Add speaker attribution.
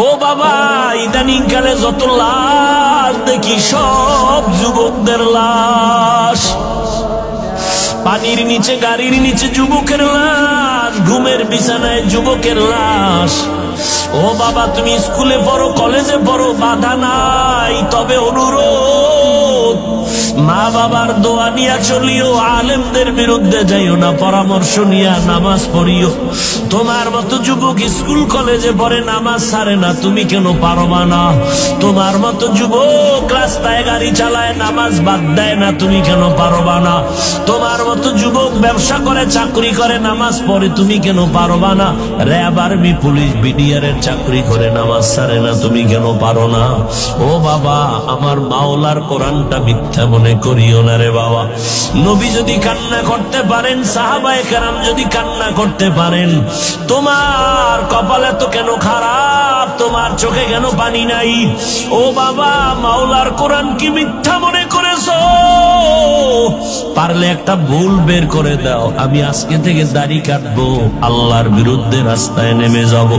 Speaker 1: ও বাবা, ইদানিং কালে যত লাশ দেখি সব যুবকদের লাশ। পানির নিচে, গাড়ির নিচে যুবকের লাশ, ঘুমের বিছানায় যুবকের লাশ। ও বাবা, তুমি স্কুলে পড়ো, কলেজে পড়ো, বাধা নাই, তবে অনুরোধ, মা বাবার দোয়া নিয়া চলিও, আলেমদের বিরুদ্ধে যাইও না, পরামর্শ নিয়া নামাজ পড়িও। তোমার মতো যুবক স্কুল কলেজে পড়ে, নামাজ ছাড়ে না, তুমি কেন পারবা না? তোমার মতো যুবক রাস্তায় গাড়ি চালায়, নামাজ বাদ দেয় না, তুমি কেন পারবা না? তোমার মতো যুবক ব্যবসা করে, চাকরি করে, নামাজ পড়ে, তুমি কেন পারবা না? র্যাব, আর্মি, পুলিশ, বিডিআর এর চাকরি করে, নামাজ ছাড়ে না, তুমি কেন পারো না? ও বাবা, আমার মাওলার কোরআনটা মিথ্যা মনে করিও না রে বাবা। নবী যদি কান্না করতে পারেন, সাহাবায়ে কেরাম যদি কান্না করতে পারেন, তোমার কপালে তো কেন খারাপ? তোমার চোখে কেন পানি নাই? ও বাবা, মাওলার কোরআন কি মিথ্যা মনে করেছো? পারলে একটা ভুল বের করে দাও, আমি আজকে থেকে দাড়ি কাটবো, আল্লাহর বিরুদ্ধে রাস্তায় নেমে যাব।